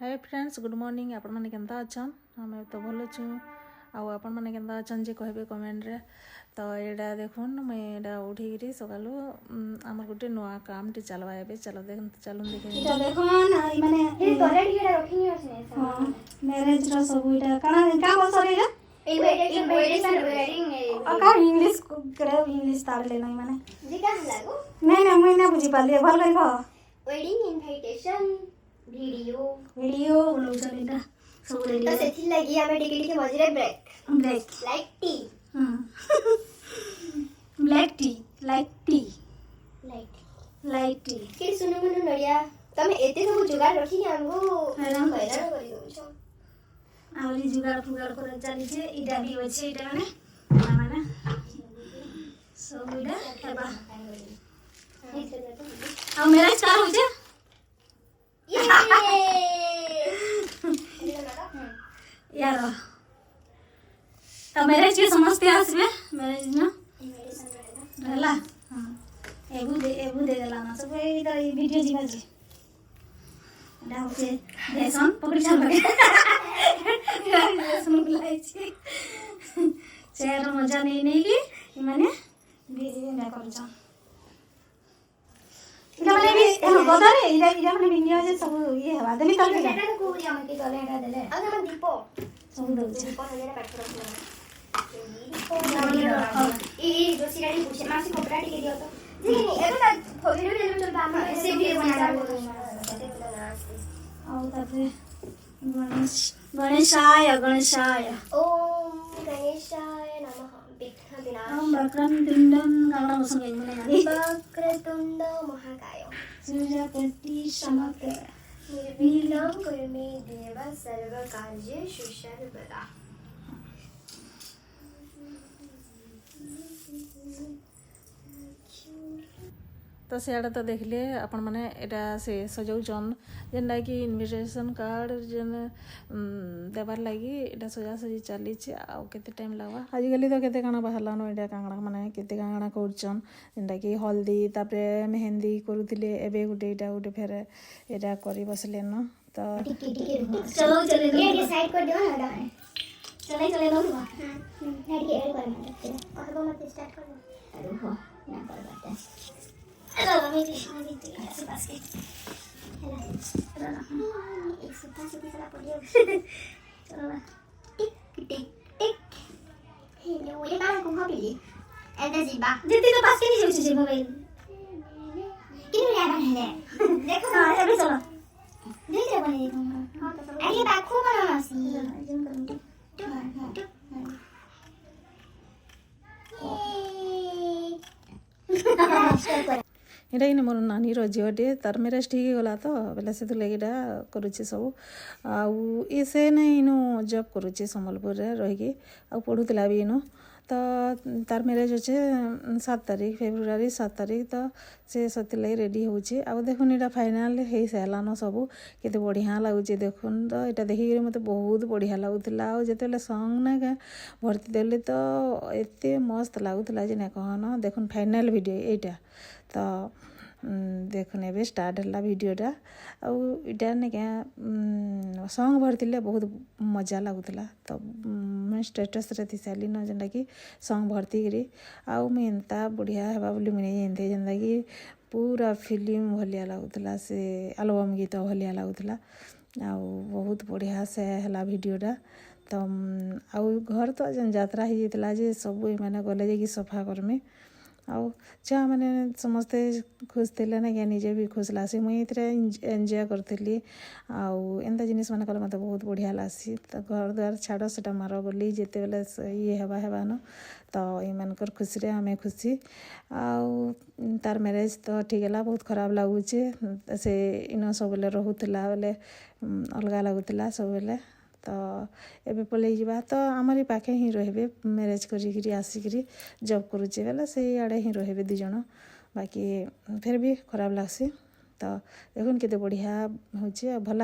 Hi friends good morning आपण माने केनता अछन हमें तो भल छु आपण माने केनता अछन जे कहबे कमेंट रे तो एडा देखुन मैं एडा उठी गिरी सकालू हमर गुटे नवा काम टी चलवा एबे चलो चलुन देखे इटा देखन आई माने ए टॉयलेट गिरा रखिनी आछे हां मैरिज रो सब इटा का बोल सरे रे वेडिंग का इंग्लिश करे इंग्लिश ताले नहीं माने जी का लागो नहीं मैं ना बुझी पाली भल करिबो वेडिंग इनविटेशन वीडियो बोलौछन इटा सब रेडी तो सेथि लागि हमें टिके मजरे ब्रेक लाइक टी हां ब्लैक टी लाइक टी के सुनु मनु नडिया तमे एते सब जुगाड़ रखी हमको हैरान करि दोछो आवली जुगाड़ फुगाड़ कर चली छे इटा भी होय छे इटा माने सब इटा हेबा आ मैरिज कार होय छे यार तो मैरिज के समझते आसबे मैरिज ना रहला हां एबु दे देला ना सब इधर वीडियो जीवा जी डाउ से देसन पकड़ चल लगे देसन बुलाई छी चेयर मजा नहीं की माने वीडियो ना कर जा इला माने भी गदरे इला माने वीडियो जे सब ये हवा देली कल के एटा को या मन के गले एटा देले अगर मन दीपो सब दउ दीपो नजर काट रखो ई जो सिराडी पूछे मासी कपड़ा टिके दियो तो जी नहीं एटा वीडियो ले चल बा ऐसे भी बना और तबे गणेशाय ओम गणेशाय नमः वक्रतुंड महाकाय सूर्यकोटि समप्रभ निर्विघ्नं कुरु मे देव सर्वकार्येषु सर्वदा तो सियाड़े तो देखले आपण माने एटा से सजाउछन जेनटा कि इनविटेशन कार्ड जेन देबार लगी एटा सजा सजी चली आ केते टाइम लागबा आजिकली तो केते काना बाहरलानो एटा कांगड़ा माने केते कांगड़ा करछन जेनटा कि हल्दी तापरे मेहंदी करूथिले एबे गुटे एटा गुटे फेरे एटा करी बसले न तो चलो ये साइड कर दियो ना चले दो हां हेड के कर मत और वो मत स्टार्ट कर अरे हो ना कर बात चलो मैं ऐसे पास के चलो एक सुता से भी चला पड़ियो चलो टिक हेलो ये काम को हबी एटा जीबा जति तो पास के नहीं जाउछ जे मोबाइल किनु याद है देखो हां अबे चलो देख ले बने हां तो चलो अरे बाखो बनाना सी जूम करूंगी एटा कि मोर नानी झीटे तार मैरेज ठीक गला तो बेले से लगे करुचे सब आउ ये से नहीं इनु जॉब करुचे संबलपुर रे रही आ पढ़ुला भी इनु तो तार मैरेज अच्छे 7 तारीख फेब्रुआरी 7 तारीख तो से सती लगे रेडी होचे आ देखुन एटा फाइनल हो सारान सब केते बढ़िया लगुचे देखुन तो यहाँ देखिक मत बहुत बढ़िया लगुला आ जिते सॉन्ग ना भर्ती देले तो एते मस्त लगुला जे ना कहन देखुन फाइनल वीडियो एटा तो देखुन ए स्टार्ट है वीडियोटा आटा ना क्या सॉन्ग भरती बहुत मजा लगुला तो मैं स्टेटस रे थी सारी न जेनटा कि सॉन्ग भर्ती करी आउ मैं एंता बढ़िया हेबा बोली मुझे एंते जेनता कि पूरा फिल्म भलिया लगुला से एल्बम गीत भलिया लगुला आउ बहुत बढ़िया से है वीडियोटा तो आउ घर तो जन यात्रा हो जाता जे सब मैंने गले कि सफा करमे आउ छुआ मैंने समस्ते खुश थे ना क्या निजे भी खुश लासी मुई एंजॉय करती आउ एंता जिनिस मान कले मत बहुत बढ़िया लासी तो घर द्वार छाड़ से मार बोली जिते बेले ये हेबान तो ये खुशी रे हमें खुशी आउ तार मैरेज तो ठीक है बहुत खराब लगुचे से इन सब बेले रोला बेले अलग लगुला सब बेले तो एबे पलि जावा तो आमरी पाखे ही रहे मैरेज करी आसिक जॉब करुचे बेले से आड़े ही रहे दु जन बाकी फिर भी खराब लगसी तो देखुन केते बढ़िया होचे भल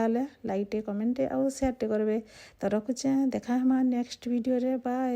लाइक टे कमेंट आउ शेयर टे करबे तो रखुचे देखा हम नेक्स्ट वीडियो रे बाय।